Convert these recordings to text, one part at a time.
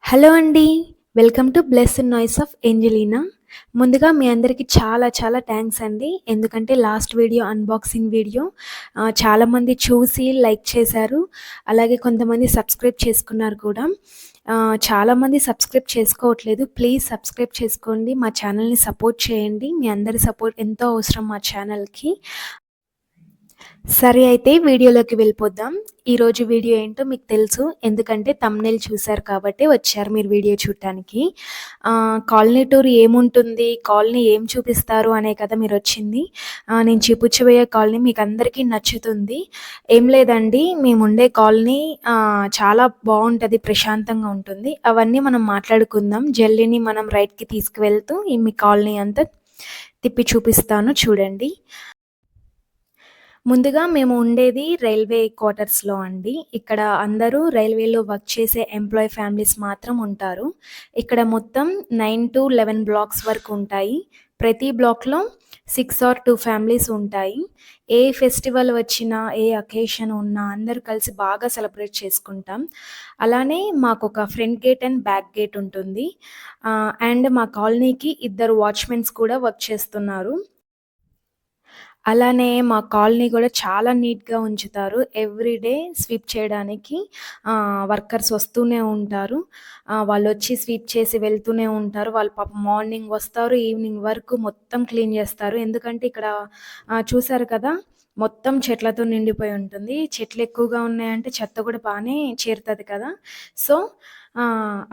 Hello అండి. Welcome to blessed noise of Angelina. ముందుగా మీ అందరికీ చాలా చాలా థ్యాంక్స్ అండి. ఎందుకంటే లాస్ట్ వీడియో అన్బాక్సింగ్ వీడియో చాలామంది చూసి లైక్ చేశారు. అలాగే కొంతమంది సబ్స్క్రైబ్ చేసుకున్నారు కూడా. చాలామంది సబ్స్క్రైబ్ చేసుకోవట్లేదు. ప్లీజ్ సబ్స్క్రైబ్ చేసుకోండి. మా ఛానల్‌ని సపోర్ట్ చేయండి. మీ అందరి సపోర్ట్ ఎంతో అవసరం మా ఛానల్‌కి. సరే అయితే వీడియోలోకి వెళ్ళిపోదాం. ఈరోజు వీడియో ఏంటో మీకు తెలుసు. ఎందుకంటే థంబ్‌నెయిల్ చూసారు కాబట్టి వచ్చారు మీరు వీడియో చూడటానికి. కాలనీ టూర్ ఏముంటుంది, కాలనీ ఏం చూపిస్తారు అనే కదా మీరొచ్చింది. నేను చూపించబోయే కాలనీ మీకందరికీ నచ్చుతుంది. ఏం లేదండి, మేముండే కాలనీ చాలా బావుంటది, ప్రశాంతంగా ఉంటుంది. అవన్నీ మనం మాట్లాడుకుందాం. జెల్లీని మనం రైట్‌కి తీసుకువెళ్తూ మీ కాలనీ అంతా తిప్పి చూపిస్తాను చూడండి. ముందుగా మేము ఉండేది రైల్వే క్వార్టర్స్‌లో అండి. ఇక్కడ అందరూ రైల్వేలో వర్క్ చేసే ఎంప్లాయీ ఫ్యామిలీస్ మాత్రం ఉంటారు. ఇక్కడ మొత్తం 9-11 బ్లాక్స్ వరకు ఉంటాయి. ప్రతి బ్లాక్‌లో 6 ఆర్ 2 ఫ్యామిలీస్ ఉంటాయి. ఏ ఫెస్టివల్ వచ్చినా, ఏ అకేషన్ ఉన్నా అందరూ కలిసి బాగా సెలబ్రేట్ చేసుకుంటాం. అలానే మాకొక front gate and back gate ఉంటుంది. అండ్ మా కాలనీకి ఇద్దరు వాచ్‌మెన్స్ కూడా వర్క్ చేస్తున్నారు. అలానే మా కాలనీ గూడా చాలా నీట్‌గా ఉంచుతారు. ఎవ్రీడే స్వీప్ చేయడానికి వర్కర్స్ వస్తూనే ఉంటారు. వాళ్ళొచ్చి స్వీప్ చేసి వెళ్తూనే ఉంటారు. వాళ్ళు పాపం మార్నింగ్ వస్తారు, ఈవినింగ్ వరకు మొత్తం క్లీన్ జేస్తారు. ఎందుకంటే ఇక్కడ చూసారు కదా! మొత్తం చెట్లతో నిండిపోయి ఉంటుంది. చెట్లు ఎక్కువగా ఉన్నాయంటే చెత్త గూడా బానే చేరుతది కదా! సో,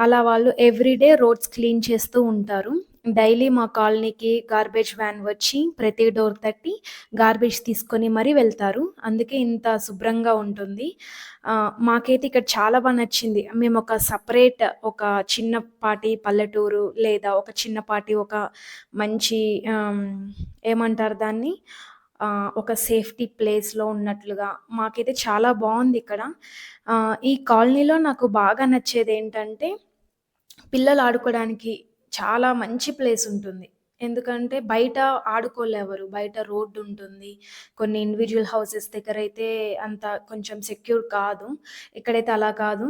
అలా వాళ్ళు ఎవ్రీడే రోడ్స్ క్లీన్ చేస్తూ ఉంటారు. డైలీ మా కాలనీకి గార్బేజ్ వ్యాన్ వచ్చి ప్రతి డోర్ తట్టి గార్బేజ్ తీసుకొని మరీ వెళ్తారు. అందుకే ఇంత శుభ్రంగా ఉంటుంది. మాకైతే ఇక్కడ చాలా నచ్చింది. మేమొక సెపరేట్ ఒక చిన్నపాటి పల్లెటూరు లేదా ఒక చిన్నపాటి ఒక మంచి ఏమంటారు దాన్ని? ఒక సేఫ్టీ ప్లేస్‌లో ఉన్నట్లుగా మాకైతే చాలా బావుందిక్కడ. ఈ కాలనీలో నాకు బాగా నచ్చేదేంటంటే పిల్లలు ఆడుకోవడానికి చాలా మంచి ప్లేస్ ఉంటుంది. ఎందుకంటే బయట ఆడుకోలేవరు. బయట రోడ్డుంటుంది. కొన్ని ఇండివిడ్యువల్ హౌసెస్ దగ్గరైతే అంత కొంచెం సెక్యూర్ కాదు. ఇక్కడైతే అలా కాదు.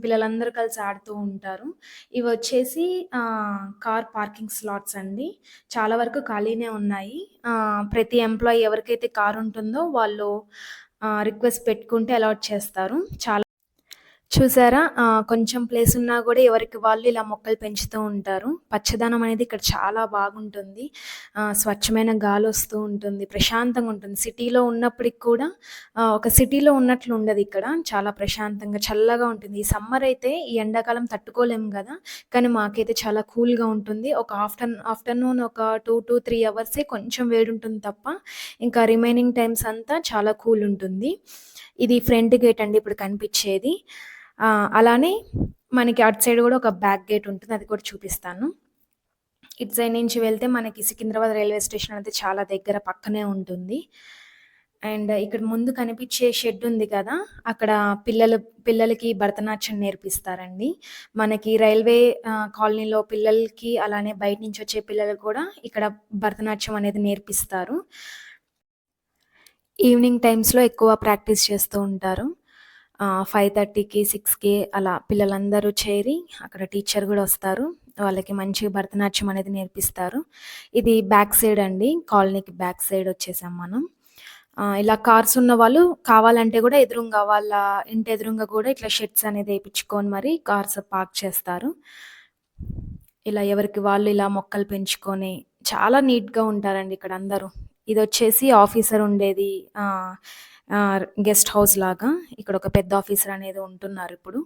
పిల్లలందరూ కలిసి ఆడుతూ ఉంటారు. ఇవొచ్చేసి కార్ పార్కింగ్ స్లాట్స్ అండి. చాలా వరకు ఖాళీనే ఉన్నాయి. ప్రతి ఎంప్లాయీ ఎవరికైతే కారుంటుందో వాళ్ళు రిక్వెస్ట్ పెట్టుకుంటే అలాట్ చేస్తారు. చూసారా? కొంచెం ప్లేసున్నా గూడా ఎవరికి వాళ్ళు ఇలా మొక్కలు పెంచుతూ ఉంటారు. పచ్చదనం అనేది ఇక్కడ చాలా బాగుంటుంది. స్వచ్ఛమైన గాలొస్తూ ఉంటుంది. ప్రశాంతంగుంటుంది. సిటీలో ఉన్నప్పటికి కూడా ఒక సిటీలో ఉన్నట్లు ఉండదిక్కడ. చాలా ప్రశాంతంగా, చల్లగా ఉంటుంది. ఈ సమ్మరయితే ఈ ఎండాకాలం తట్టుకోలేము గదా! కానీ మాకైతే చాలా కూల్‌గా ఉంటుంది. ఒక ఆఫ్టర్‌నూన్ ఒక 2-3 అవర్సే కొంచెం వేడుంటుంది తప్ప, ఇంకా రిమైనింగ్ టైమ్స్ అంతా చాలా కూలుంటుంది. ఇది ఫ్రంట్ గేట్ అండి ఇప్పుడు కనిపిచ్చేది. అలానే మనకి అటు సైడ్ గూడా ఒక బ్యాక్ గేట్ ఉంటుంది. అది కూడా చూపిస్తాను. ఇటు సైడ్ నుంచి వెళ్తే మనకి సికింద్రాబాద్ రైల్వే స్టేషన్ అనేది చాలా దగ్గర పక్కనే ఉంటుంది. అండ్ ఇక్కడ ముందు కనిపిచ్చే షెడ్ ఉంది కదా! అక్కడ పిల్లలకి భరతనాట్యం నేర్పిస్తారండి. మనకి రైల్వే కాలనీలో పిల్లలకి అలానే బయట నుంచి వచ్చే పిల్లలకి కూడా ఇక్కడ భరతనాట్యం అనేది నేర్పిస్తారు. ఈవినింగ్ టైమ్స్‌లో ఎక్కువ ప్రాక్టీస్ చేస్తూ ఉంటారు. 5:30కి, 6కి అలా పిల్లలందరూ చేరి అక్కడ టీచర్ గూడా వస్తారు. వాళ్ళకి మంచిగా భరతనాట్యం అనేది నేర్పిస్తారు. ఇది బ్యాక్ సైడ్ అండి. కాలనీకి బ్యాక్ సైడ్ వచ్చేసాం మనం. ఇలా కార్స్ ఉన్నవాళ్ళు కావాలంటే గూడా ఎదురుంగా వాళ్ళ ఇంటి ఎదురుంగా గూడా ఇట్లా షెడ్స్ అనేది ఏపిచ్చుకొని మరి కార్స్ పార్క్ చేస్తారు. ఇలా ఎవరికి వాళ్ళు ఇలా మొక్కలు పెంచుకొని చాలా నీట్‌గా ఉంటారండి ఇక్కడ అందరూ. ఇదొచ్చేసి ఆఫీసర్ ఉండేది గెస్ట్ హౌస్ లాగా. ఇక్కడ ఒక పెద్ద ఆఫీసర్ అనేది ఉంటున్నారిప్పుడు.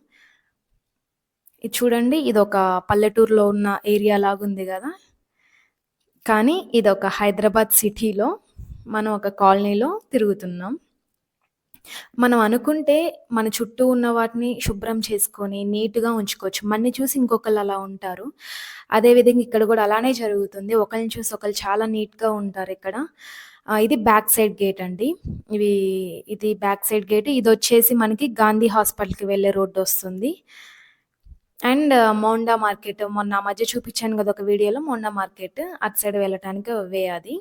ఇది చూడండి, ఇదొక పల్లెటూరులో ఉన్న ఏరియా లాగుంది గదా! కానీ ఇదొక హైదరాబాద్ సిటీలో మనం ఒక కాలనీలో తిరుగుతున్నాం. మనం అనుకుంటే మన చుట్టూ ఉన్న వాటిని శుభ్రం చేసుకొని నీట్‌గా ఉంచుకోవచ్చు. మనని చూసి ఇంకొకళ్ళు అలా ఉంటారు. అదే విధంగా ఇక్కడ గూడా అలానే జరుగుతుంది. ఒకళ్ళని చూసి ఒకళ్ళు చాలా నీట్‌గా ఉంటారిక్కడ. ఇది బ్యాక్ సైడ్ గేట్ అండి. ఇవి ఇది బ్యాక్ సైడ్ గేట్. ఇదొచ్చేసి మనకి గాంధీ హాస్పిటల్‌కి వెళ్ళే రోడ్డొస్తుంది. అండ్ మోండా మార్కెట్ మొన్న ఆ మధ్య చూపిచ్చాను గదా! ఒక వీడియోలో మోండా మార్కెట్. అటు సైడ్ వెళ్ళటానికి వే అది.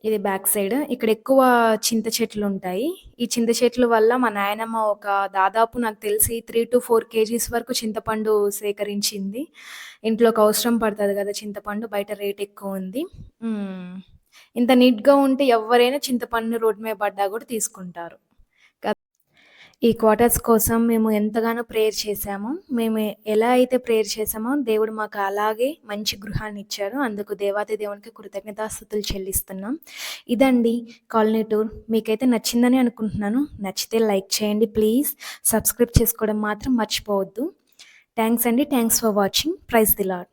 ఇది బ్యాక్ సైడ్. ఇక్కడ ఎక్కువ చింత చెట్లుంటాయి. ఈ చింత చెట్లు వల్ల మా నాయనమ్మ ఒక దాదాపు నాకు తెలిసి 3-4 కేజీస్ వరకు చింతపండు సేకరించింది. ఇంట్లోకి అవసరం పడతది గదా! చింతపండు బయట రేట్ ఎక్కువుంది. హ్మ్. ఇంత నీట్‌గా ఉంటే ఎవ్వరైనా చింతపండు రోడ్డు మీద పడ్డా గూడా తీసుకుంటారు. ఈ క్వార్టర్స్ కోసం మేము ఎంతగానో ప్రేయర్ చేశాము. మేము ఎలా అయితే ప్రేయర్ చేశామో దేవుడు మాకు అలాగే మంచి గృహాన్నిచ్చారు. అందుకు దేవాతి దేవునికి కృతజ్ఞతాస్తుతులు చెల్లిస్తున్నాం. ఇదండి కాలనీ టూర్. మీకైతే నచ్చిందని అనుకుంటున్నాను. నచ్చితే లైక్ చేయండి ప్లీజ్. సబ్స్క్రైబ్ చేసుకోవడం మాత్రం మర్చిపోవద్దు. థాంక్స్ అండి. Thanks for watching. Praise the lord.